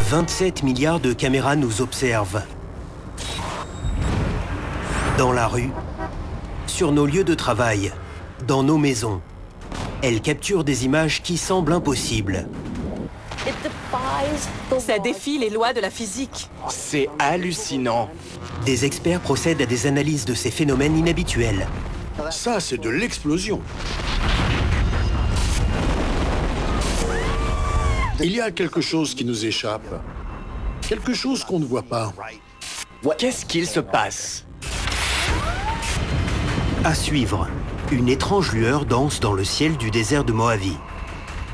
27 milliards de caméras nous observent. Dans la rue, sur nos lieux de travail, dans nos maisons. Elles capturent des images qui semblent impossibles. Ça défie les lois de la physique. C'est hallucinant. Des experts procèdent à des analyses de ces phénomènes inhabituels. Ça, c'est de l'explosion. Il y a quelque chose qui nous échappe. Quelque chose qu'on ne voit pas. Qu'est-ce qu'il se passe? À suivre, une étrange lueur danse dans le ciel du désert de Mojave.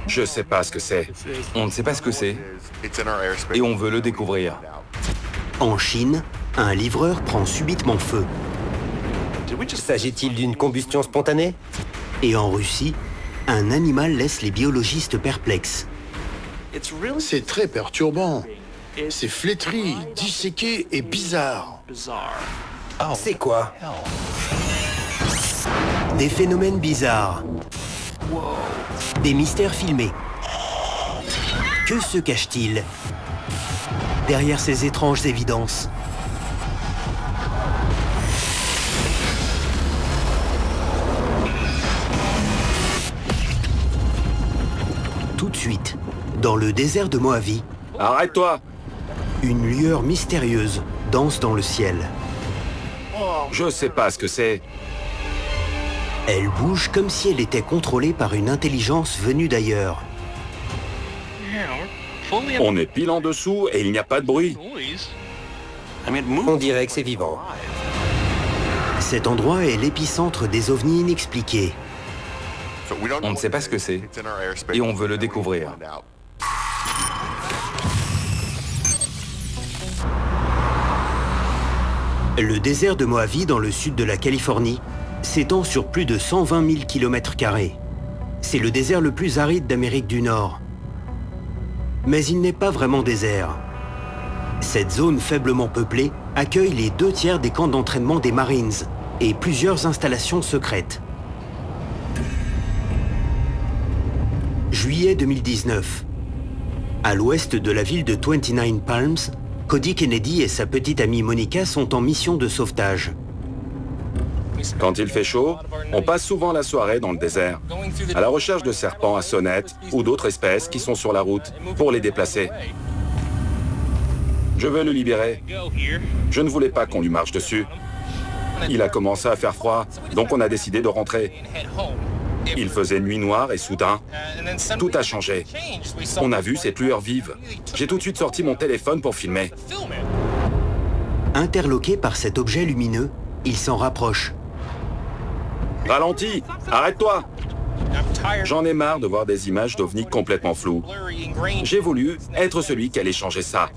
Je sais pas ce que c'est. On ne sait pas ce que c'est. Et on veut le découvrir. En Chine, un livreur prend subitement feu. S'agit-il d'une combustion spontanée? Et en Russie, un animal laisse les biologistes perplexes. C'est très perturbant. C'est flétri, disséqué et bizarre. C'est quoi? Des phénomènes bizarres. Des mystères filmés. Que se cache-t-il derrière ces étranges évidences? Tout de suite, dans le désert de Mojave, Arrête-toi! une lueur mystérieuse danse dans le ciel. Je sais pas ce que c'est. Elle bouge comme si elle était contrôlée par une intelligence venue d'ailleurs. On est pile en dessous et il n'y a pas de bruit. On dirait que c'est vivant. Cet endroit est l'épicentre des ovnis inexpliqués. On ne sait pas ce que c'est. Et on veut le découvrir. Le désert de Mojave, dans le sud de la Californie, s'étend sur plus de 120 000 km². C'est le désert le plus aride d'Amérique du Nord. Mais il n'est pas vraiment désert. Cette zone faiblement peuplée accueille les 2/3 des camps d'entraînement des Marines et plusieurs installations secrètes. Juillet 2019. À l'ouest de la ville de 29 Palms, Cody Kennedy et sa petite amie Monica sont en mission de sauvetage. Quand il fait chaud, on passe souvent la soirée dans le désert, à la recherche de serpents à sonnette ou d'autres espèces qui sont sur la route pour les déplacer. Je veux le libérer. Je ne voulais pas qu'on lui marche dessus. Il a commencé à faire froid, donc on a décidé de rentrer. Il faisait nuit noire et soudain, tout a changé. On a vu cette lueur vive. J'ai tout de suite sorti mon téléphone pour filmer. Interloqué par cet objet lumineux, il s'en rapproche. Ralentis! Arrête-toi! J'en ai marre de voir des images d'ovnis complètement floues. J'ai voulu être celui qui allait changer ça,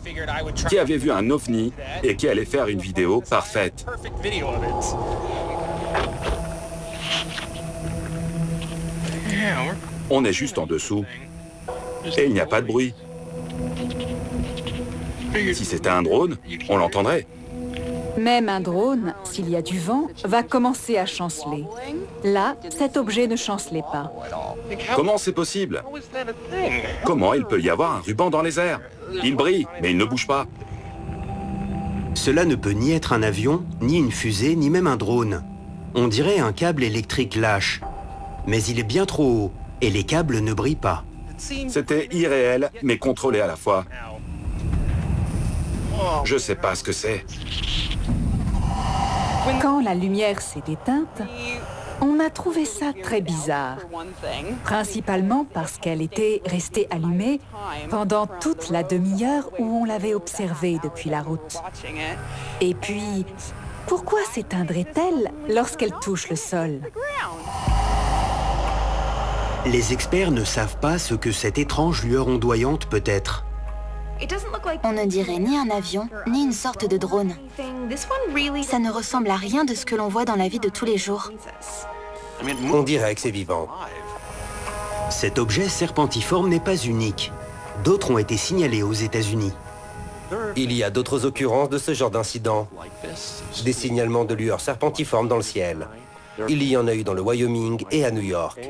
qui avait vu un ovni et qui allait faire une vidéo parfaite. On est juste en dessous. Et il n'y a pas de bruit. Si c'était un drone, on l'entendrait. Même un drone, s'il y a du vent, va commencer à chanceler. Là, cet objet ne chancelait pas. Comment c'est possible? Comment il peut y avoir un ruban dans les airs? Il brille, mais il ne bouge pas. Cela ne peut ni être un avion, ni une fusée, ni même un drone. On dirait un câble électrique lâche. Mais il est bien trop haut, et les câbles ne brillent pas. C'était irréel, mais contrôlé à la fois. Je sais pas ce que c'est. Quand la lumière s'est éteinte, on a trouvé ça très bizarre. Principalement parce qu'elle était restée allumée pendant toute la demi-heure où on l'avait observée depuis la route. Et puis, pourquoi s'éteindrait-elle lorsqu'elle touche le sol? Les experts ne savent pas ce que cette étrange lueur ondoyante peut être. On ne dirait ni un avion, ni une sorte de drone. Ça ne ressemble à rien de ce que l'on voit dans la vie de tous les jours. On dirait que c'est vivant. Cet objet serpentiforme n'est pas unique. D'autres ont été signalés aux États-Unis. Il y a d'autres occurrences de ce genre d'incident. Des signalements de lueurs serpentiformes dans le ciel. Il y en a eu dans le Wyoming et à New York.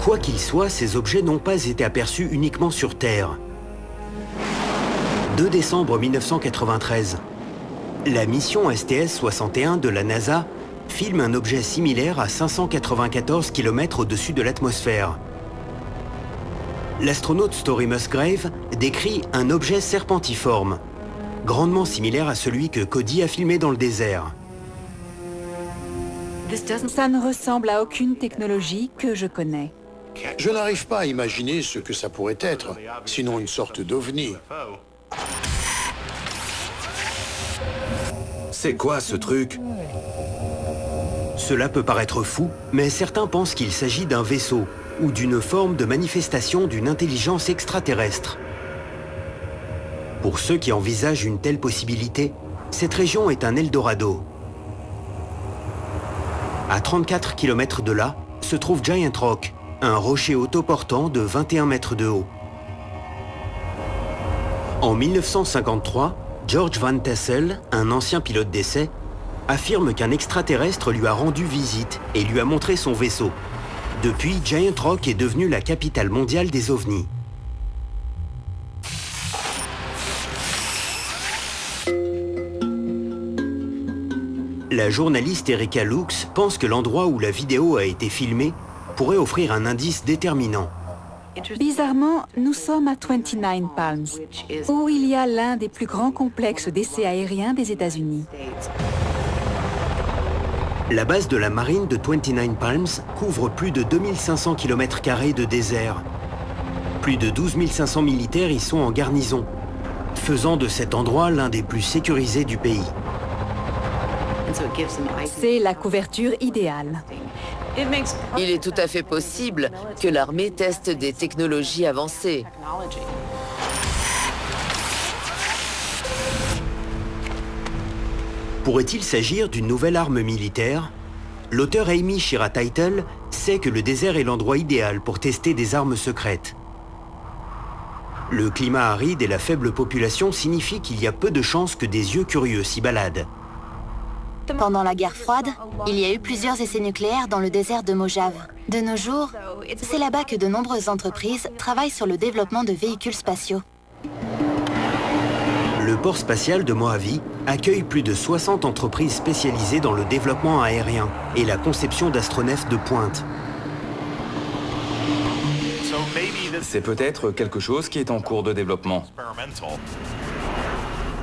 Quoi qu'il soit, ces objets n'ont pas été aperçus uniquement sur Terre. 2 décembre 1993. La mission STS-61 de la NASA filme un objet similaire à 594 km au-dessus de l'atmosphère. L'astronaute Story Musgrave décrit un objet serpentiforme, grandement similaire à celui que Cody a filmé dans le désert. Ça ne ressemble à aucune technologie que je connais. Je n'arrive pas à imaginer ce que ça pourrait être, sinon une sorte d'ovni. C'est quoi ce truc? Cela peut paraître fou, mais certains pensent qu'il s'agit d'un vaisseau ou d'une forme de manifestation d'une intelligence extraterrestre. Pour ceux qui envisagent une telle possibilité, cette région est un Eldorado. À 34 km de là, se trouve Giant Rock, un rocher autoportant de 21 mètres de haut. En 1953, George Van Tassel, un ancien pilote d'essai, affirme qu'un extraterrestre lui a rendu visite et lui a montré son vaisseau. Depuis, Giant Rock est devenu la capitale mondiale des ovnis. La journaliste Erika Lux pense que l'endroit où la vidéo a été filmée pourrait offrir un indice déterminant. Bizarrement, nous sommes à 29 Palms, où il y a l'un des plus grands complexes d'essais aériens des États-Unis. La base de la marine de 29 Palms couvre plus de 2500 km² de désert. Plus de 12 500 militaires y sont en garnison, faisant de cet endroit l'un des plus sécurisés du pays. C'est la couverture idéale. Il est tout à fait possible que l'armée teste des technologies avancées. Pourrait-il s'agir d'une nouvelle arme militaire? L'auteur Amy Shira Teitel sait que le désert est l'endroit idéal pour tester des armes secrètes. Le climat aride et la faible population signifient qu'il y a peu de chances que des yeux curieux s'y baladent. Pendant la guerre froide, il y a eu plusieurs essais nucléaires dans le désert de Mojave. De nos jours, c'est là-bas que de nombreuses entreprises travaillent sur le développement de véhicules spatiaux. Le port spatial de Mojave accueille plus de 60 entreprises spécialisées dans le développement aérien et la conception d'astronefs de pointe. C'est peut-être quelque chose qui est en cours de développement.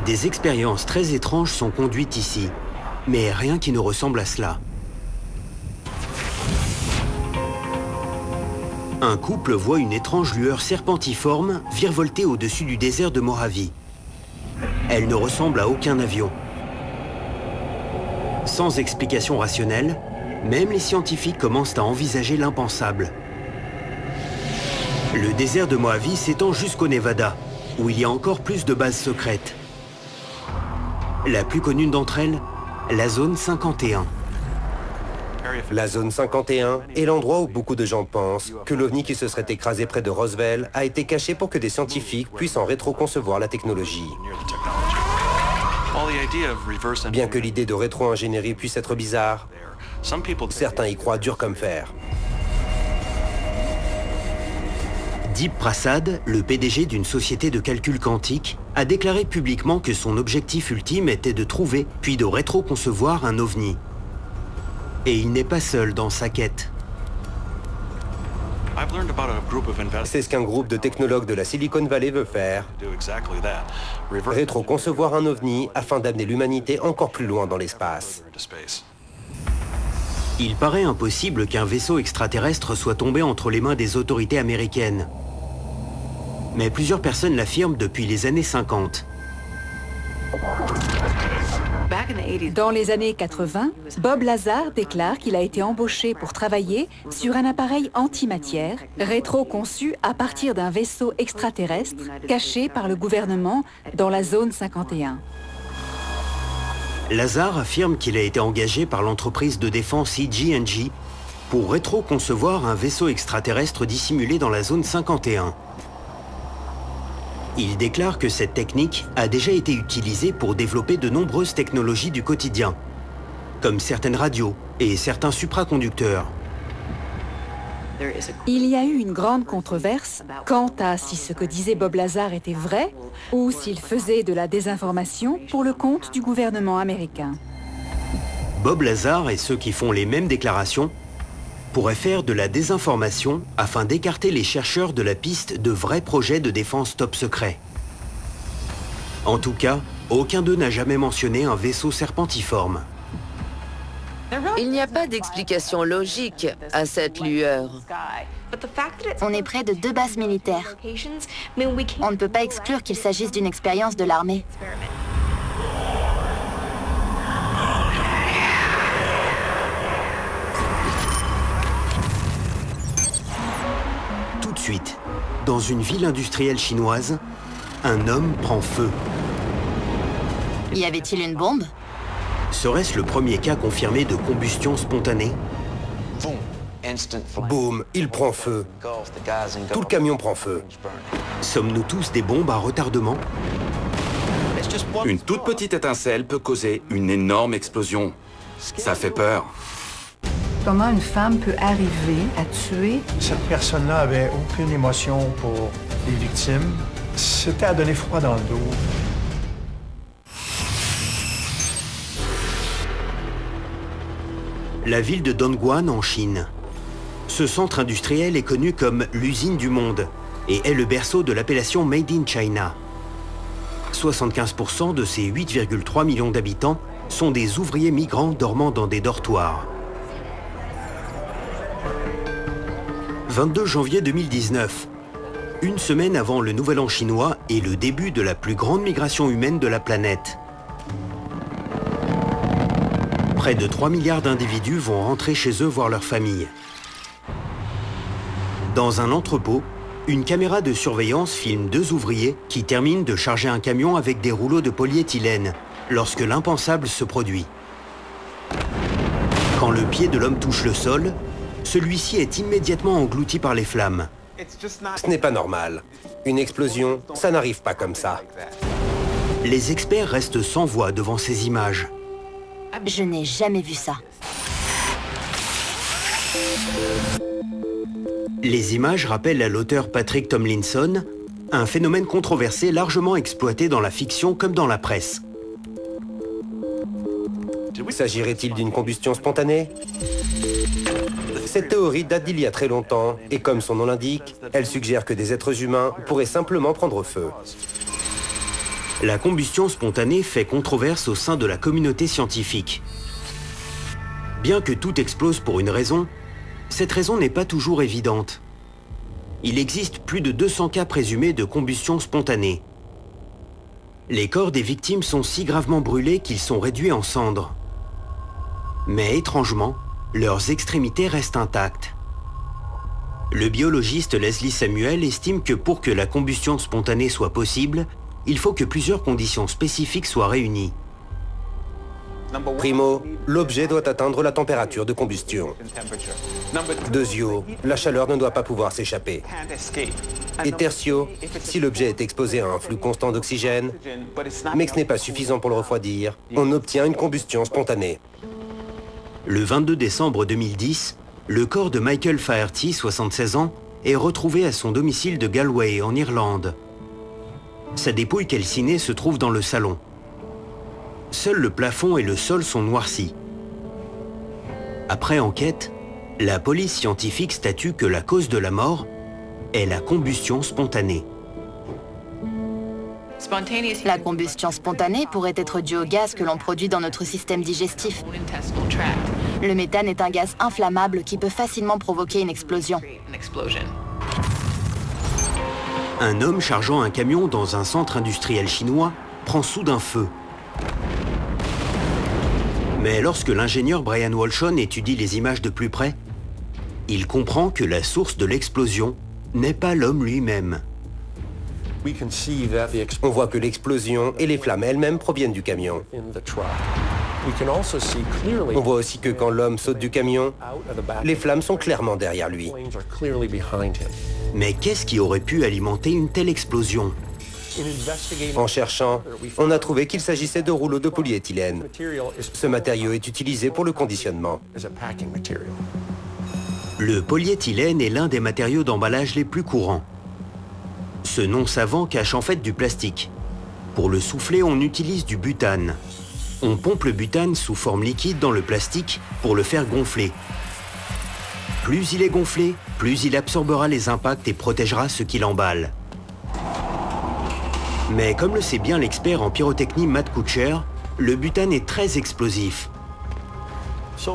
Des expériences très étranges sont conduites ici, mais rien qui ne ressemble à cela. Un couple voit une étrange lueur serpentiforme virevolter au-dessus du désert de Mojave. Elle ne ressemble à aucun avion. Sans explication rationnelle, même les scientifiques commencent à envisager l'impensable. Le désert de Mojave s'étend jusqu'au Nevada, où il y a encore plus de bases secrètes. La plus connue d'entre elles, la zone 51. La zone 51 est l'endroit où beaucoup de gens pensent que l'OVNI qui se serait écrasé près de Roswell a été caché pour que des scientifiques puissent en rétro-concevoir la technologie. Bien que l'idée de rétro-ingénierie puisse être bizarre, certains y croient dur comme fer. Deep Prasad, le PDG d'une société de calcul quantique, a déclaré publiquement que son objectif ultime était de trouver, puis de rétro-concevoir un ovni. Et il n'est pas seul dans sa quête. C'est ce qu'un groupe de technologues de la Silicon Valley veut faire. Rétro-concevoir un ovni afin d'amener l'humanité encore plus loin dans l'espace. Il paraît impossible qu'un vaisseau extraterrestre soit tombé entre les mains des autorités américaines. Mais plusieurs personnes l'affirment depuis les années 50. Dans les années 80, Bob Lazar déclare qu'il a été embauché pour travailler sur un appareil antimatière rétro-conçu à partir d'un vaisseau extraterrestre caché par le gouvernement dans la zone 51. Lazar affirme qu'il a été engagé par l'entreprise de défense EG&G pour rétro-concevoir un vaisseau extraterrestre dissimulé dans la zone 51. Il déclare que cette technique a déjà été utilisée pour développer de nombreuses technologies du quotidien, comme certaines radios et certains supraconducteurs. Il y a eu une grande controverse quant à si ce que disait Bob Lazar était vrai ou s'il faisait de la désinformation pour le compte du gouvernement américain. Bob Lazar et ceux qui font les mêmes déclarations pourraient faire de la désinformation afin d'écarter les chercheurs de la piste de vrais projets de défense top secret. En tout cas, aucun d'eux n'a jamais mentionné un vaisseau serpentiforme. Il n'y a pas d'explication logique à cette lueur. On est près de 2 bases militaires. On ne peut pas exclure qu'il s'agisse d'une expérience de l'armée. Tout de suite, dans une ville industrielle chinoise, un homme prend feu. Y avait-il une bombe? Serait-ce le premier cas confirmé de combustion spontanée? Boum, il prend feu. Tout le camion prend feu. Sommes-nous tous des bombes à retardement? Une toute petite étincelle peut causer une énorme explosion. Ça fait peur. Comment une femme peut arriver à tuer? Cette personne-là avait aucune émotion pour les victimes. C'était à donner froid dans le dos. La ville de Dongguan en Chine. Ce centre industriel est connu comme l'usine du monde et est le berceau de l'appellation Made in China. 75% de ses 8,3 millions d'habitants sont des ouvriers migrants dormant dans des dortoirs. 22 janvier 2019. Une semaine avant le Nouvel An chinois et le début de la plus grande migration humaine de la planète. Près de 3 milliards d'individus vont rentrer chez eux voir leur famille. Dans un entrepôt, une caméra de surveillance filme 2 ouvriers qui terminent de charger un camion avec des rouleaux de polyéthylène lorsque l'impensable se produit. Quand le pied de l'homme touche le sol, celui-ci est immédiatement englouti par les flammes. Ce n'est pas normal. Une explosion, ça n'arrive pas comme ça. Les experts restent sans voix devant ces images. Je n'ai jamais vu ça. Les images rappellent à l'auteur Patrick Tomlinson un phénomène controversé largement exploité dans la fiction comme dans la presse. S'agirait-il d'une combustion spontanée? Cette théorie date d'il y a très longtemps, et comme son nom l'indique, elle suggère que des êtres humains pourraient simplement prendre feu. La combustion spontanée fait controverse au sein de la communauté scientifique. Bien que tout explose pour une raison, cette raison n'est pas toujours évidente. Il existe plus de 200 cas présumés de combustion spontanée. Les corps des victimes sont si gravement brûlés qu'ils sont réduits en cendres. Mais étrangement, leurs extrémités restent intactes. Le biologiste Leslie Samuel estime que pour que la combustion spontanée soit possible, il faut que plusieurs conditions spécifiques soient réunies. Primo, l'objet doit atteindre la température de combustion. Deuxio, la chaleur ne doit pas pouvoir s'échapper. Et tertio, si l'objet est exposé à un flux constant d'oxygène, mais que ce n'est pas suffisant pour le refroidir, on obtient une combustion spontanée. Le 22 décembre 2010, le corps de Michael Faherty, 76 ans, est retrouvé à son domicile de Galway, en Irlande. Sa dépouille calcinée se trouve dans le salon. Seuls le plafond et le sol sont noircis. Après enquête, la police scientifique statue que la cause de la mort est la combustion spontanée. La combustion spontanée pourrait être due au gaz que l'on produit dans notre système digestif. Le méthane est un gaz inflammable qui peut facilement provoquer une explosion. Un homme chargeant un camion dans un centre industriel chinois prend soudain feu. Mais lorsque l'ingénieur Brian Walshon étudie les images de plus près, il comprend que la source de l'explosion n'est pas l'homme lui-même. On voit que l'explosion et les flammes elles-mêmes proviennent du camion. On voit aussi que quand l'homme saute du camion, les flammes sont clairement derrière lui. Mais qu'est-ce qui aurait pu alimenter une telle explosion? En cherchant, on a trouvé qu'il s'agissait de rouleaux de polyéthylène. Ce matériau est utilisé pour le conditionnement. Le polyéthylène est l'un des matériaux d'emballage les plus courants. Ce nom savant cache en fait du plastique. Pour le souffler, on utilise du butane. On pompe le butane sous forme liquide dans le plastique pour le faire gonfler. Plus il est gonflé, plus il absorbera les impacts et protégera ce qui l'emballe. Mais comme le sait bien l'expert en pyrotechnie Matt Kuchar, le butane est très explosif.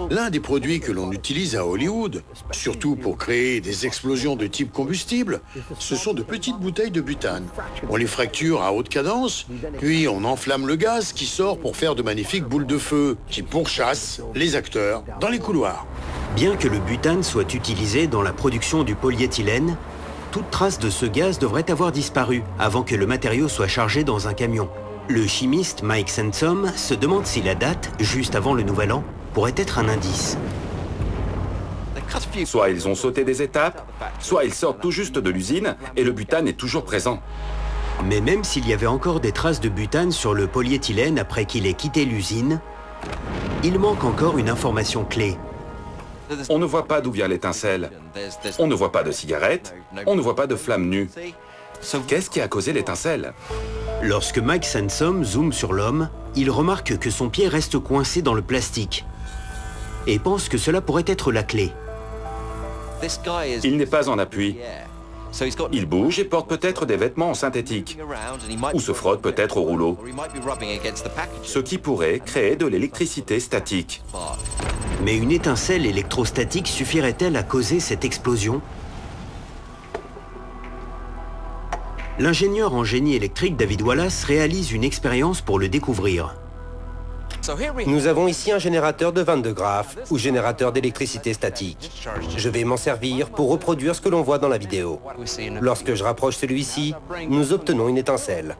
L'un des produits que l'on utilise à Hollywood, surtout pour créer des explosions de type combustible, ce sont de petites bouteilles de butane. On les fracture à haute cadence, puis on enflamme le gaz qui sort pour faire de magnifiques boules de feu qui pourchassent les acteurs dans les couloirs. Bien que le butane soit utilisé dans la production du polyéthylène, toute trace de ce gaz devrait avoir disparu avant que le matériau soit chargé dans un camion. Le chimiste Mike Sansom se demande si la date, juste avant le Nouvel An, pourrait être un indice. Soit ils ont sauté des étapes, soit ils sortent tout juste de l'usine et le butane est toujours présent. Mais même s'il y avait encore des traces de butane sur le polyéthylène après qu'il ait quitté l'usine, il manque encore une information clé. On ne voit pas d'où vient l'étincelle. On ne voit pas de cigarette. On ne voit pas de flamme nue. Qu'est-ce qui a causé l'étincelle? Lorsque Mike Sansom zoome sur l'homme, il remarque que son pied reste coincé dans le plastique et pense que cela pourrait être la clé. Il n'est pas en appui. Il bouge et porte peut-être des vêtements en synthétique, ou se frotte peut-être au rouleau, ce qui pourrait créer de l'électricité statique. Mais une étincelle électrostatique suffirait-elle à causer cette explosion? L'ingénieur en génie électrique David Wallace réalise une expérience pour le découvrir. Nous avons ici un générateur de 22 graphes, ou générateur d'électricité statique. Je vais m'en servir pour reproduire ce que l'on voit dans la vidéo. Lorsque je rapproche celui-ci, nous obtenons une étincelle.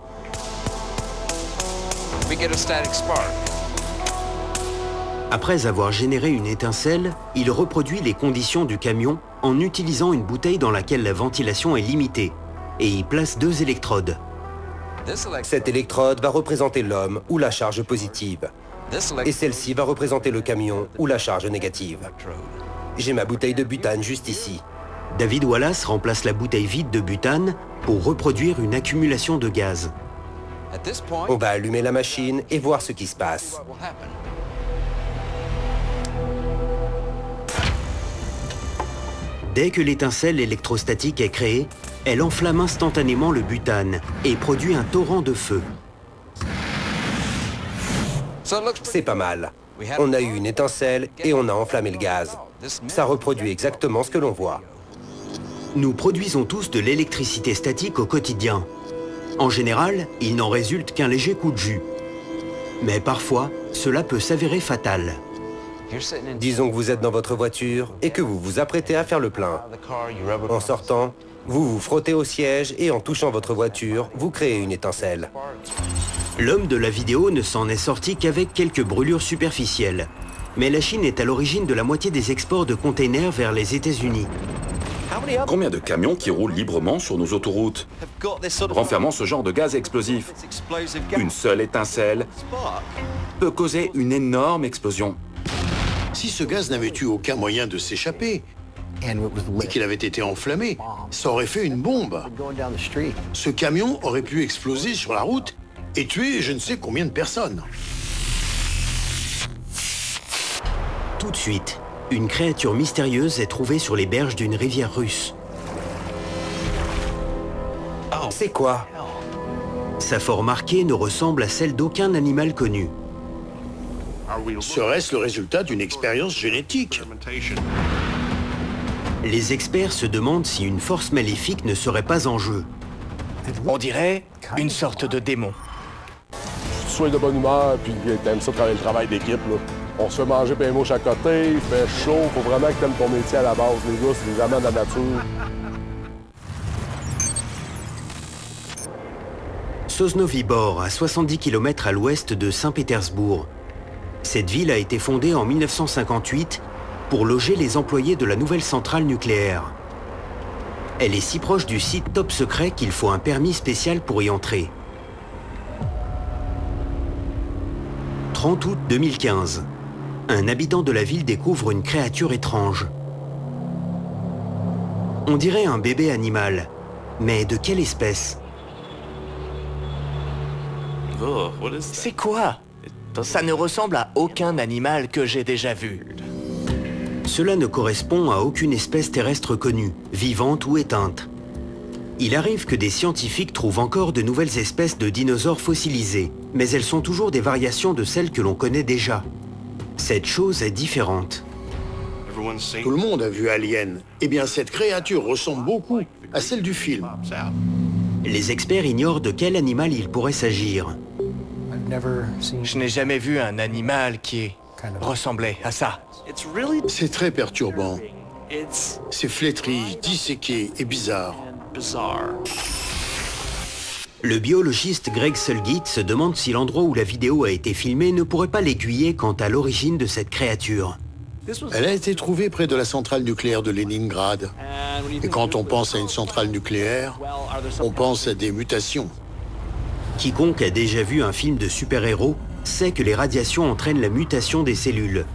Après avoir généré une étincelle, il reproduit les conditions du camion en utilisant une bouteille dans laquelle la ventilation est limitée, et y place 2 électrodes. Cette électrode va représenter l'homme ou la charge positive. Et celle-ci va représenter le camion ou la charge négative. J'ai ma bouteille de butane juste ici. David Wallace remplace la bouteille vide de butane pour reproduire une accumulation de gaz. On va allumer la machine et voir ce qui se passe. Dès que l'étincelle électrostatique est créée, elle enflamme instantanément le butane et produit un torrent de feu. C'est pas mal. On a eu une étincelle et on a enflammé le gaz. Ça reproduit exactement ce que l'on voit. Nous produisons tous de l'électricité statique au quotidien. En général, il n'en résulte qu'un léger coup de jus. Mais parfois, cela peut s'avérer fatal. Disons que vous êtes dans votre voiture et que vous vous apprêtez à faire le plein. En sortant, vous vous frottez au siège et en touchant votre voiture, vous créez une étincelle. L'homme de la vidéo ne s'en est sorti qu'avec quelques brûlures superficielles. Mais la Chine est à l'origine de la moitié des exports de containers vers les États-Unis. Combien de camions qui roulent librement sur nos autoroutes, renfermant ce genre de gaz explosif? Une seule étincelle peut causer une énorme explosion. Si ce gaz n'avait eu aucun moyen de s'échapper et qu'il avait été enflammé, ça aurait fait une bombe. Ce camion aurait pu exploser sur la route et tuer je ne sais combien de personnes. Tout de suite, une créature mystérieuse est trouvée sur les berges d'une rivière russe. C'est quoi? Sa forme marquée ne ressemble à celle d'aucun animal connu. Serait-ce le résultat d'une expérience génétique? Les experts se demandent si une force maléfique ne serait pas en jeu. On dirait une sorte de démon. Tu sois de bonne humeur, puis t'aimes ça travailler le travail d'équipe, là. On se fait manger pain mouche à côté, il fait chaud, faut vraiment que t'aimes ton métier à la base. Les gars, c'est des amants de la nature. Sosnovyï Bor, à 70 km à l'ouest de Saint-Pétersbourg. Cette ville a été fondée en 1958 pour loger les employés de la nouvelle centrale nucléaire. Elle est si proche du site top secret qu'il faut un permis spécial pour y entrer. 30 août 2015. Un habitant de la ville découvre une créature étrange. On dirait un bébé animal. Mais de quelle espèce? C'est quoi? Ça ne ressemble à aucun animal que j'ai déjà vu. Cela ne correspond à aucune espèce terrestre connue, vivante ou éteinte. Il arrive que des scientifiques trouvent encore de nouvelles espèces de dinosaures fossilisés, mais elles sont toujours des variations de celles que l'on connaît déjà. Cette chose est différente. Tout le monde a vu Alien. Eh bien, cette créature ressemble beaucoup à celle du film. Les experts ignorent de quel animal il pourrait s'agir. Je n'ai jamais vu un animal qui ressemblait à ça. C'est très perturbant. C'est flétri, disséqué et bizarre. Le biologiste Greg Sulgit se demande si l'endroit où la vidéo a été filmée ne pourrait pas l'aiguiller quant à l'origine de cette créature. Elle a été trouvée près de la centrale nucléaire de Leningrad. Et quand on pense à une centrale nucléaire, on pense à des mutations. Quiconque a déjà vu un film de super-héros sait que les radiations entraînent la mutation des cellules.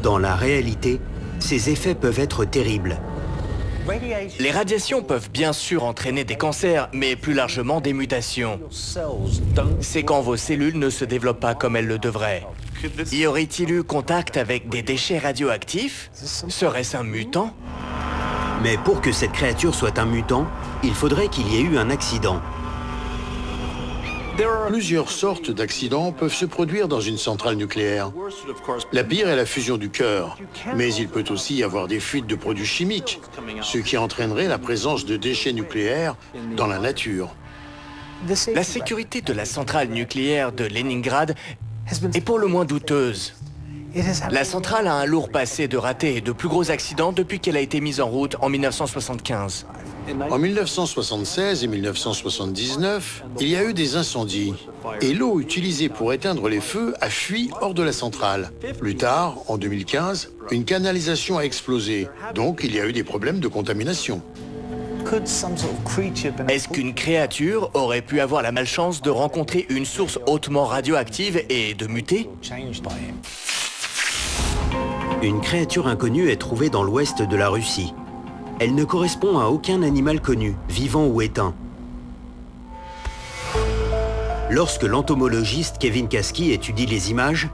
Dans la réalité, ces effets peuvent être terribles. Les radiations peuvent bien sûr entraîner des cancers, mais plus largement des mutations. C'est quand vos cellules ne se développent pas comme elles le devraient. Y aurait-il eu contact avec des déchets radioactifs? Serait-ce un mutant? Mais pour que cette créature soit un mutant, il faudrait qu'il y ait eu un accident. Plusieurs sortes d'accidents peuvent se produire dans une centrale nucléaire. La pire est la fusion du cœur, mais il peut aussi y avoir des fuites de produits chimiques, ce qui entraînerait la présence de déchets nucléaires dans la nature. La sécurité de la centrale nucléaire de Leningrad est pour le moins douteuse. La centrale a un lourd passé de ratés et de plus gros accidents depuis qu'elle a été mise en route en 1975. En 1976 et 1979, il y a eu des incendies et l'eau utilisée pour éteindre les feux a fui hors de la centrale. Plus tard, en 2015, une canalisation a explosé, donc il y a eu des problèmes de contamination. Est-ce qu'une créature aurait pu avoir la malchance de rencontrer une source hautement radioactive et de muter? Une créature inconnue est trouvée dans l'ouest de la Russie. Elle ne correspond à aucun animal connu, vivant ou éteint. Lorsque l'entomologiste Kevin Kasky étudie les images,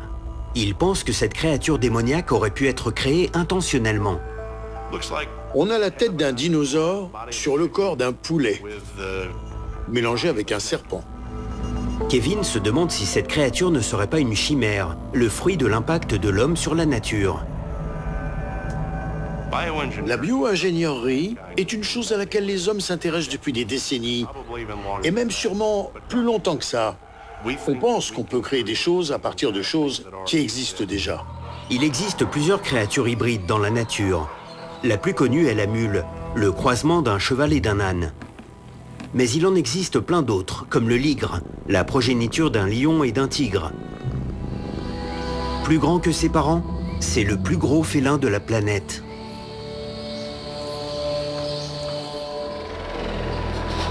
il pense que cette créature démoniaque aurait pu être créée intentionnellement. On a la tête d'un dinosaure sur le corps d'un poulet, mélangé avec un serpent. Kevin se demande si cette créature ne serait pas une chimère, le fruit de l'impact de l'homme sur la nature. La bio-ingénierie est une chose à laquelle les hommes s'intéressent depuis des décennies, et même sûrement plus longtemps que ça. On pense qu'on peut créer des choses à partir de choses qui existent déjà. Il existe plusieurs créatures hybrides dans la nature. La plus connue est la mule, le croisement d'un cheval et d'un âne. Mais il en existe plein d'autres, comme le ligre, la progéniture d'un lion et d'un tigre. Plus grand que ses parents, c'est le plus gros félin de la planète.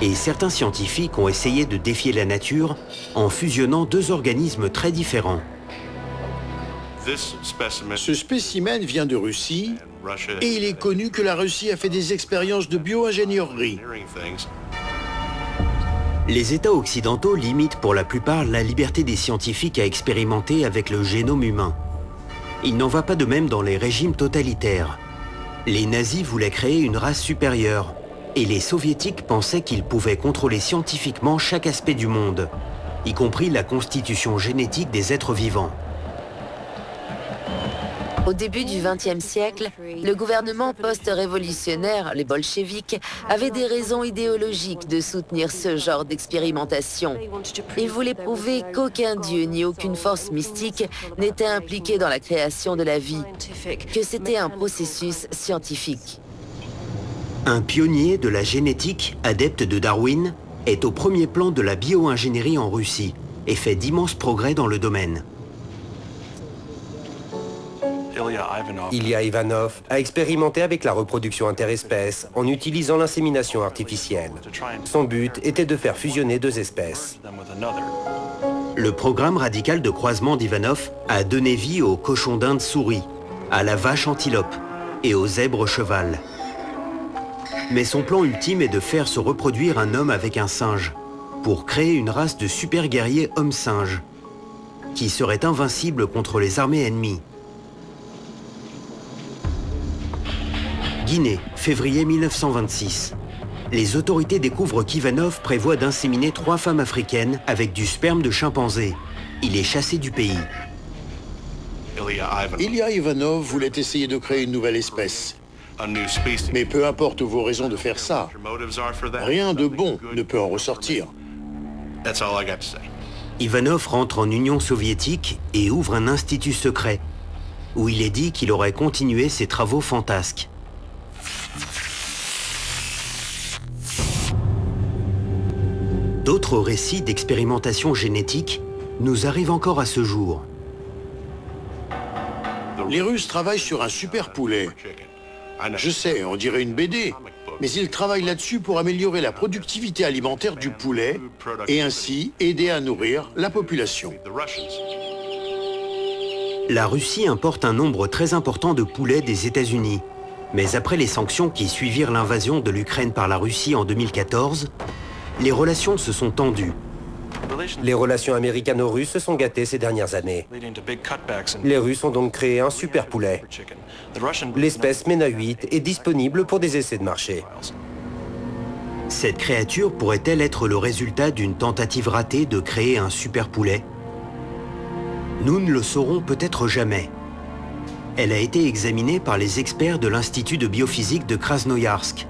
Et certains scientifiques ont essayé de défier la nature en fusionnant deux organismes très différents. Ce spécimen vient de Russie et il est connu que la Russie a fait des expériences de bio-ingénierie. Les États occidentaux limitent pour la plupart la liberté des scientifiques à expérimenter avec le génome humain. Il n'en va pas de même dans les régimes totalitaires. Les nazis voulaient créer une race supérieure, et les soviétiques pensaient qu'ils pouvaient contrôler scientifiquement chaque aspect du monde, y compris la constitution génétique des êtres vivants. Au début du XXe siècle, le gouvernement post-révolutionnaire, les bolcheviks, avait des raisons idéologiques de soutenir ce genre d'expérimentation. Ils voulaient prouver qu'aucun dieu ni aucune force mystique n'était impliqué dans la création de la vie, que c'était un processus scientifique. Un pionnier de la génétique, adepte de Darwin, est au premier plan de la bio-ingénierie en Russie et fait d'immenses progrès dans le domaine. Ilya Ivanov a expérimenté avec la reproduction interespèce en utilisant l'insémination artificielle. Son but était de faire fusionner deux espèces. Le programme radical de croisement d'Ivanov a donné vie aux cochons d'Inde souris, à la vache antilope et au zèbre cheval. Mais son plan ultime est de faire se reproduire un homme avec un singe, pour créer une race de super guerriers hommes-singes, qui serait invincible contre les armées ennemies. Guinée, février 1926. Les autorités découvrent qu'Ivanov prévoit d'inséminer 3 femmes africaines avec du sperme de chimpanzé. Il est chassé du pays. Ilya Ivanov voulait essayer de créer une nouvelle espèce. Mais peu importe vos raisons de faire ça, rien de bon ne peut en ressortir. Ivanov rentre en Union soviétique et ouvre un institut secret, où il est dit qu'il aurait continué ses travaux fantasques. D'autres récits d'expérimentation génétique nous arrivent encore à ce jour. Les Russes travaillent sur un super poulet. Je sais, on dirait une BD, mais ils travaillent là-dessus pour améliorer la productivité alimentaire du poulet et ainsi aider à nourrir la population. La Russie importe un nombre très important de poulets des États-Unis. Mais après les sanctions qui suivirent l'invasion de l'Ukraine par la Russie en 2014, les relations se sont tendues. Les relations américano-russes se sont gâtées ces dernières années. Les Russes ont donc créé un super poulet. L'espèce MENA 8 est disponible pour des essais de marché. Cette créature pourrait-elle être le résultat d'une tentative ratée de créer un super poulet? Nous ne le saurons peut-être jamais. Elle a été examinée par les experts de l'Institut de biophysique de Krasnoïarsk.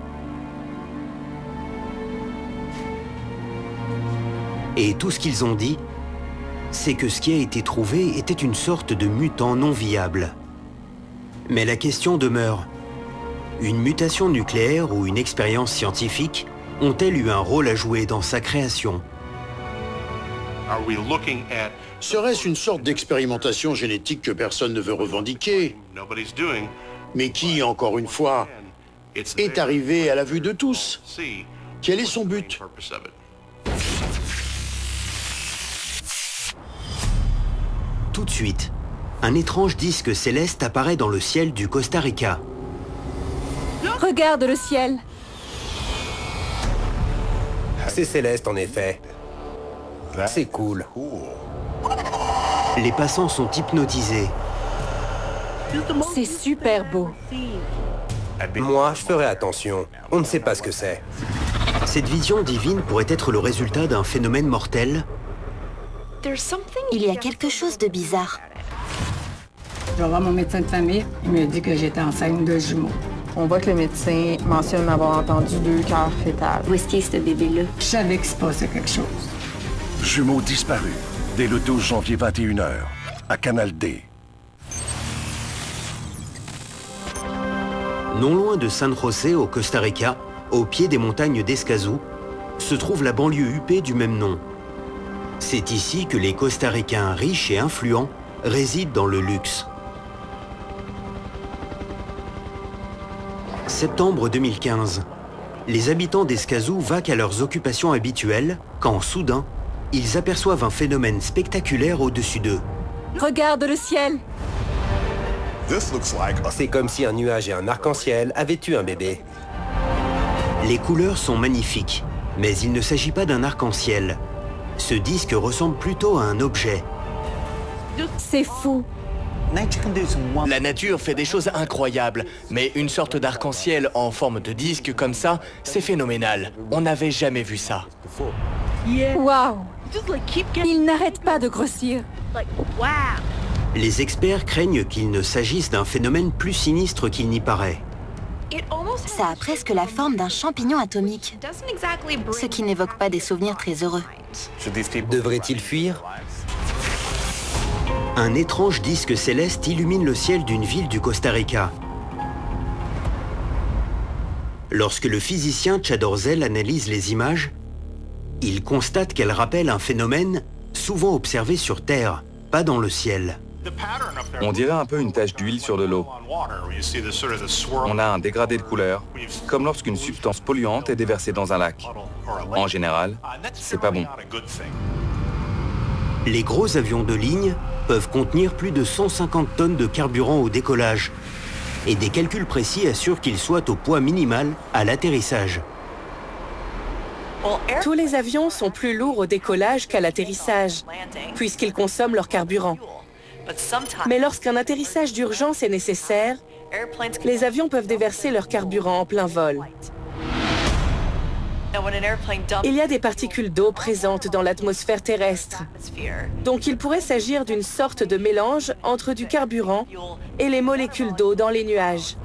Et tout ce qu'ils ont dit, c'est que ce qui a été trouvé était une sorte de mutant non viable. Mais la question demeure. Une mutation nucléaire ou une expérience scientifique ont-elles eu un rôle à jouer dans sa création? Serait-ce une sorte d'expérimentation génétique que personne ne veut revendiquer, mais qui, encore une fois, est arrivée à la vue de tous? Quel est son but? Tout de suite, un étrange disque céleste apparaît dans le ciel du Costa Rica. Regarde le ciel. C'est céleste en effet. C'est cool. Les passants sont hypnotisés. C'est super beau. Moi, je ferai attention. On ne sait pas ce que c'est. Cette vision divine pourrait être le résultat d'un phénomène mortel. Il y a quelque chose de bizarre. Je vais voir mon médecin de famille. Il me dit que j'étais enceinte de jumeaux. On voit que le médecin mentionne avoir entendu 2 cœurs fétales. Où est-ce qu'il est, ce bébé-là? Je savais qu'il se passait quelque chose. Jumeaux disparus, dès le 12 janvier 21h, à Canal D. Non loin de San José, au Costa Rica, au pied des montagnes d'Escazú, se trouve la banlieue huppée du même nom. C'est ici que les Costa-Ricains riches et influents résident dans le luxe. Septembre 2015. Les habitants d'Escazú vaquent à leurs occupations habituelles quand, soudain, ils aperçoivent un phénomène spectaculaire au-dessus d'eux. Regarde le ciel. C'est comme si un nuage et un arc-en-ciel avaient eu un bébé. Les couleurs sont magnifiques, mais il ne s'agit pas d'un arc-en-ciel. Ce disque ressemble plutôt à un objet. C'est fou. La nature fait des choses incroyables, mais une sorte d'arc-en-ciel en forme de disque comme ça, c'est phénoménal. On n'avait jamais vu ça. Waouh! Il n'arrête pas de grossir. Les experts craignent qu'il ne s'agisse d'un phénomène plus sinistre qu'il n'y paraît. Ça a presque la forme d'un champignon atomique, ce qui n'évoque pas des souvenirs très heureux. Devrait-il fuir? Un étrange disque céleste illumine le ciel d'une ville du Costa Rica. Lorsque le physicien Chad Orzel analyse les images, il constate qu'elles rappellent un phénomène souvent observé sur Terre, pas dans le ciel. On dirait un peu une tache d'huile sur de l'eau. On a un dégradé de couleur, comme lorsqu'une substance polluante est déversée dans un lac. En général, c'est pas bon. Les gros avions de ligne peuvent contenir plus de 150 tonnes de carburant au décollage. et des calculs précis assurent qu'il soit au poids minimal à l'atterrissage. Tous les avions sont plus lourds au décollage qu'à l'atterrissage, puisqu'ils consomment leur carburant. Mais lorsqu'un atterrissage d'urgence est nécessaire, les avions peuvent déverser leur carburant en plein vol. Il y a des particules d'eau présentes dans l'atmosphère terrestre. Donc il pourrait s'agir d'une sorte de mélange entre du carburant et les molécules d'eau dans les nuages.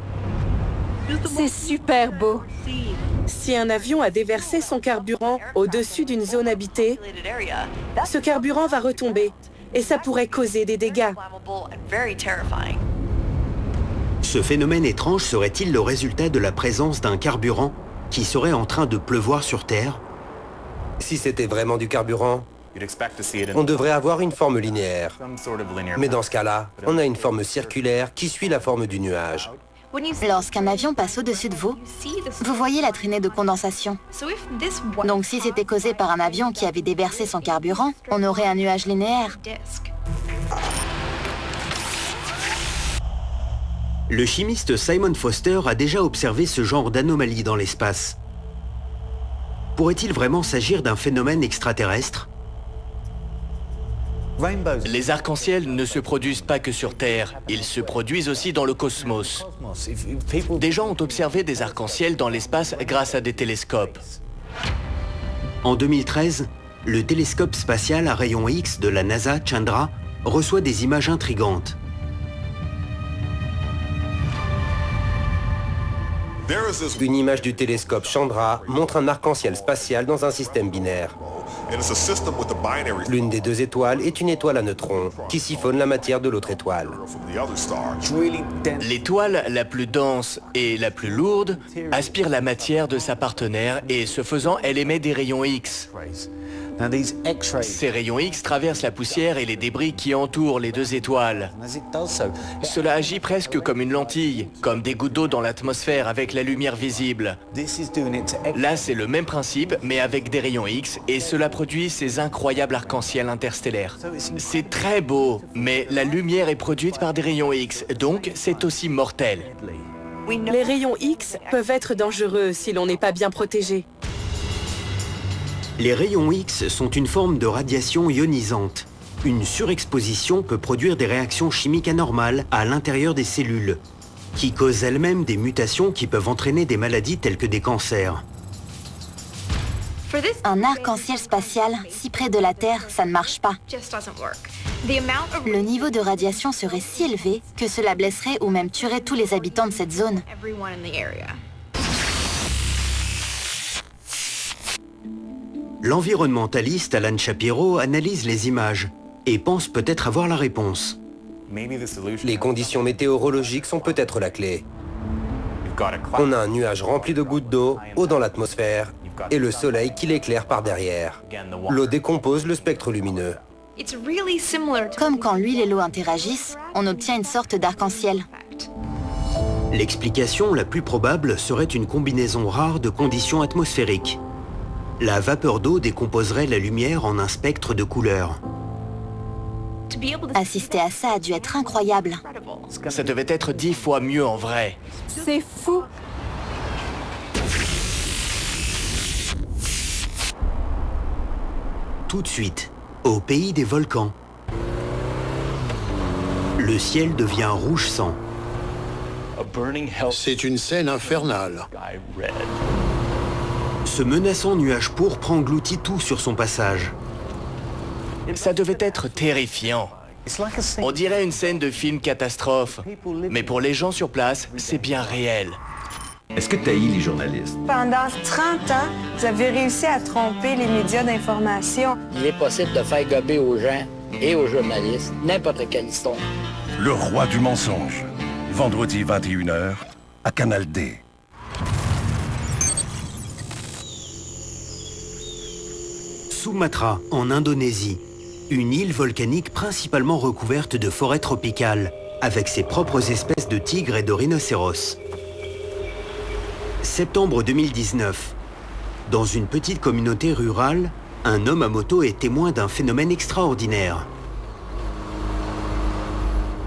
C'est super beau. Si un avion a déversé son carburant au-dessus d'une zone habitée, ce carburant va retomber et ça pourrait causer des dégâts. Ce phénomène étrange serait-il le résultat de la présence d'un carburant qui serait en train de pleuvoir sur Terre? Si c'était vraiment du carburant, on devrait avoir une forme linéaire. Mais dans ce cas-là, on a une forme circulaire qui suit la forme du nuage. Lorsqu'un avion passe au-dessus de vous, vous voyez la traînée de condensation. Donc si c'était causé par un avion qui avait déversé son carburant, on aurait un nuage linéaire. Le chimiste Simon Foster a déjà observé ce genre d'anomalie dans l'espace. Pourrait-il vraiment s'agir d'un phénomène extraterrestre? Les arcs-en-ciel ne se produisent pas que sur Terre, ils se produisent aussi dans le cosmos. Des gens ont observé des arcs-en-ciel dans l'espace grâce à des télescopes. En 2013, le télescope spatial à rayons X de la NASA Chandra reçoit des images intrigantes. Une image du télescope Chandra montre un arc-en-ciel spatial dans un système binaire. L'une des deux étoiles est une étoile à neutrons qui siphonne la matière de l'autre étoile. L'étoile la plus dense et la plus lourde aspire la matière de sa partenaire et ce faisant, elle émet des rayons X. Ces rayons X traversent la poussière et les débris qui entourent les deux étoiles. Cela agit presque comme une lentille, comme des gouttes d'eau dans l'atmosphère avec la lumière visible. Là, c'est le même principe, mais avec des rayons X, et cela produit ces incroyables arcs-en-ciel interstellaires. C'est très beau, mais la lumière est produite par des rayons X, donc c'est aussi mortel. Les rayons X peuvent être dangereux si l'on n'est pas bien protégé. Les rayons X sont une forme de radiation ionisante. Une surexposition peut produire des réactions chimiques anormales à l'intérieur des cellules, qui causent elles-mêmes des mutations qui peuvent entraîner des maladies telles que des cancers. Un arc-en-ciel spatial, si près de la Terre, ça ne marche pas. Le niveau de radiation serait si élevé que cela blesserait ou même tuerait tous les habitants de cette zone. L'environnementaliste Alan Shapiro analyse les images et pense peut-être avoir la réponse. Les conditions météorologiques sont peut-être la clé. On a un nuage rempli de gouttes d'eau, haut dans l'atmosphère, et le soleil qui l'éclaire par derrière. L'eau décompose le spectre lumineux. Comme quand l'huile et l'eau interagissent, on obtient une sorte d'arc-en-ciel. L'explication la plus probable serait une combinaison rare de conditions atmosphériques. La vapeur d'eau décomposerait la lumière en un spectre de couleurs. Assister à ça a dû être incroyable. Ça devait être 10 fois mieux en vrai. C'est fou! Tout de suite, au pays des volcans, le ciel devient rouge sang. C'est une scène infernale. Ce menaçant nuage pourpre engloutit tout sur son passage. Ça devait être terrifiant. On dirait une scène de film catastrophe. Mais pour les gens sur place, c'est bien réel. Est-ce que tu haïs les journalistes? Pendant 30 ans, vous avez réussi à tromper les médias d'information. Il est possible de faire gober aux gens et aux journalistes n'importe quelle histoire. Le roi du mensonge. Vendredi 21h à Canal D. Sumatra, en Indonésie, une île volcanique principalement recouverte de forêts tropicales, avec ses propres espèces de tigres et de rhinocéros. Septembre 2019. Dans une petite communauté rurale, un homme à moto est témoin d'un phénomène extraordinaire.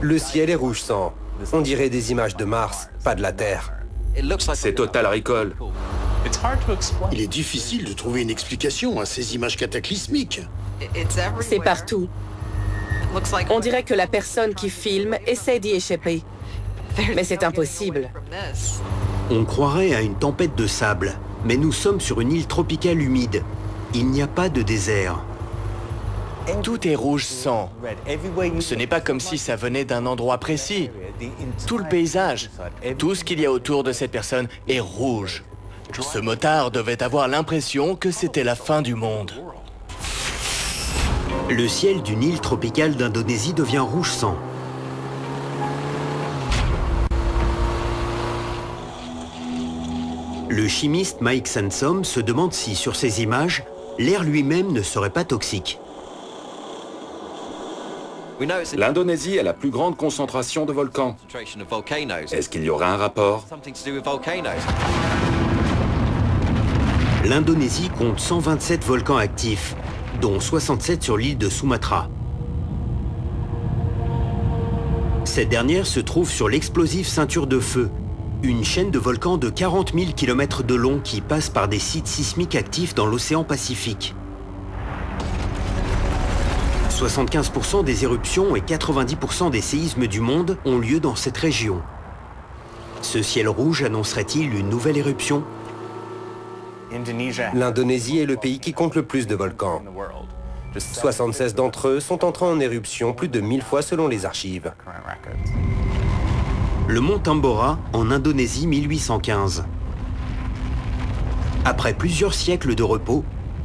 Le ciel est rouge sang. On dirait des images de Mars, pas de la Terre. C'est Total Recall. Il est difficile de trouver une explication à ces images cataclysmiques. C'est partout. On dirait que la personne qui filme essaie d'y échapper. Mais c'est impossible. On croirait à une tempête de sable, mais nous sommes sur une île tropicale humide. Il n'y a pas de désert. Tout est rouge sang. Ce n'est pas comme si ça venait d'un endroit précis. Tout le paysage, tout ce qu'il y a autour de cette personne est rouge. Ce motard devait avoir l'impression que c'était la fin du monde. Le ciel d'une île tropicale d'Indonésie devient rouge sang. Le chimiste Mike Sansom se demande si, sur ces images, l'air lui-même ne serait pas toxique. L'Indonésie a la plus grande concentration de volcans. Est-ce qu'il y aura un rapport? L'Indonésie compte 127 volcans actifs, dont 67 sur l'île de Sumatra. Cette dernière se trouve sur l'explosive ceinture de feu, une chaîne de volcans de 40 000 km de long qui passe par des sites sismiques actifs dans l'océan Pacifique. 75% des éruptions et 90% des séismes du monde ont lieu dans cette région. Ce ciel rouge annoncerait-il une nouvelle éruption? L'Indonésie est le pays qui compte le plus de volcans. 76 d'entre eux sont entrés en éruption plus de 1000 fois selon les archives. Le mont Tambora, en Indonésie, 1815. Après plusieurs siècles de repos,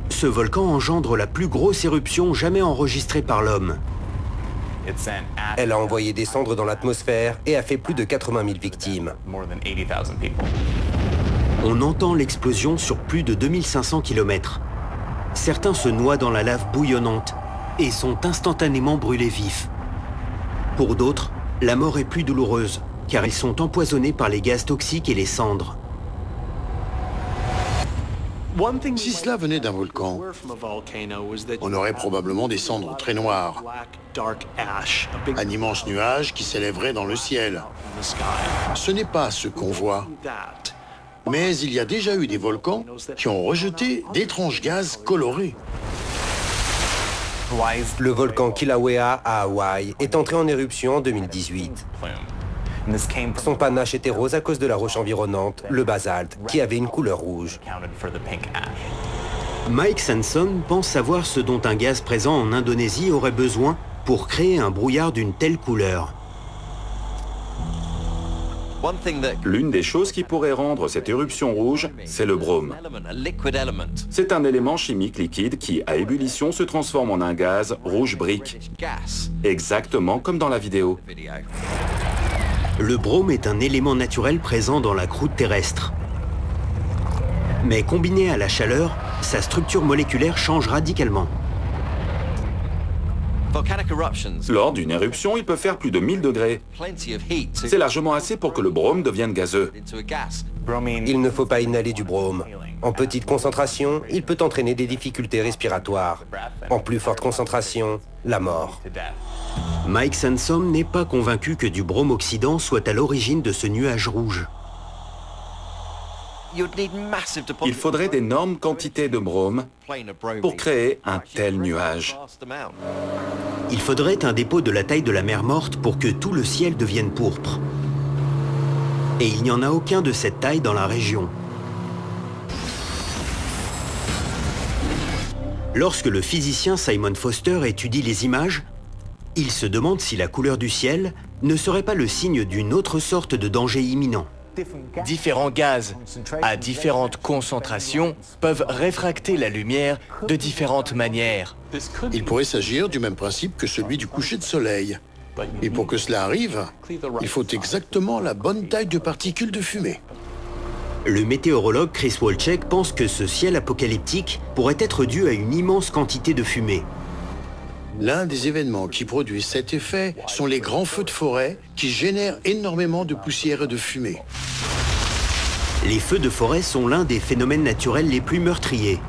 ce volcan engendre la plus grosse éruption jamais enregistrée par l'homme. Elle a envoyé des cendres dans l'atmosphère et a fait plus de 80 000 victimes. On entend l'explosion sur plus de 2500 km. Certains se noient dans la lave bouillonnante et sont instantanément brûlés vifs. Pour d'autres, la mort est plus douloureuse, car ils sont empoisonnés par les gaz toxiques et les cendres. Si cela venait d'un volcan, on aurait probablement des cendres très noires, un immense nuage qui s'élèverait dans le ciel. Ce n'est pas ce qu'on voit. Mais il y a déjà eu des volcans qui ont rejeté d'étranges gaz colorés. Le volcan Kilauea à Hawaï est entré en éruption en 2018. Son panache était rose à cause de la roche environnante, le basalte, qui avait une couleur rouge. Mike Sansom pense savoir ce dont un gaz présent en Indonésie aurait besoin pour créer un brouillard d'une telle couleur. L'une des choses qui pourrait rendre cette éruption rouge, c'est le brome. C'est un élément chimique liquide qui, à ébullition, se transforme en un gaz rouge brique. Exactement comme dans la vidéo. Le brome est un élément naturel présent dans la croûte terrestre. Mais combiné à la chaleur, sa structure moléculaire change radicalement. Lors d'une éruption, il peut faire plus de 1000 degrés. C'est largement assez pour que le brome devienne gazeux. Il ne faut pas inhaler du brome. En petite concentration, il peut entraîner des difficultés respiratoires. En plus forte concentration, la mort. Mike Sansom n'est pas convaincu que du brome oxydant soit à l'origine de ce nuage rouge. Il faudrait d'énormes quantités de brome pour créer un tel nuage. Il faudrait un dépôt de la taille de la mer Morte pour que tout le ciel devienne pourpre. Et il n'y en a aucun de cette taille dans la région. Lorsque le physicien Simon Foster étudie les images, il se demande si la couleur du ciel ne serait pas le signe d'une autre sorte de danger imminent. Différents gaz, à différentes concentrations, peuvent réfracter la lumière de différentes manières. Il pourrait s'agir du même principe que celui du coucher de soleil. Et pour que cela arrive, il faut exactement la bonne taille de particules de fumée. Le météorologue Chris Wolchek pense que ce ciel apocalyptique pourrait être dû à une immense quantité de fumée. L'un des événements qui produisent cet effet sont les grands feux de forêt qui génèrent énormément de poussière et de fumée. Les feux de forêt sont l'un des phénomènes naturels les plus meurtriers.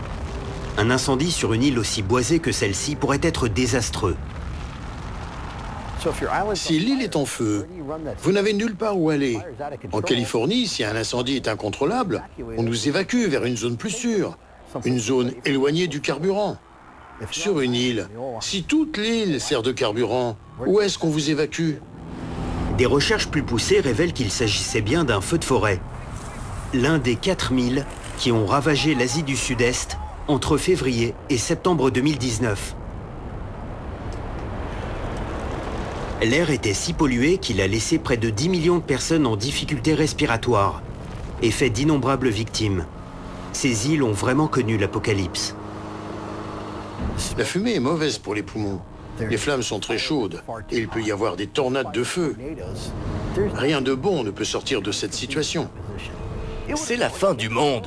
Un incendie sur une île aussi boisée que celle-ci pourrait être désastreux. Si l'île est en feu, vous n'avez nulle part où aller. En Californie, si un incendie est incontrôlable, on nous évacue vers une zone plus sûre, une zone éloignée du carburant. Sur une île, si toute l'île sert de carburant, où est-ce qu'on vous évacue? Des recherches plus poussées révèlent qu'il s'agissait bien d'un feu de forêt. L'un des 4000 qui ont ravagé l'Asie du Sud-Est entre février et septembre 2019. L'air était si pollué qu'il a laissé près de 10 millions de personnes en difficulté respiratoire et fait d'innombrables victimes. Ces îles ont vraiment connu l'apocalypse. La fumée est mauvaise pour les poumons. Les flammes sont très chaudes et il peut y avoir des tornades de feu. Rien de bon ne peut sortir de cette situation. C'est la fin du monde.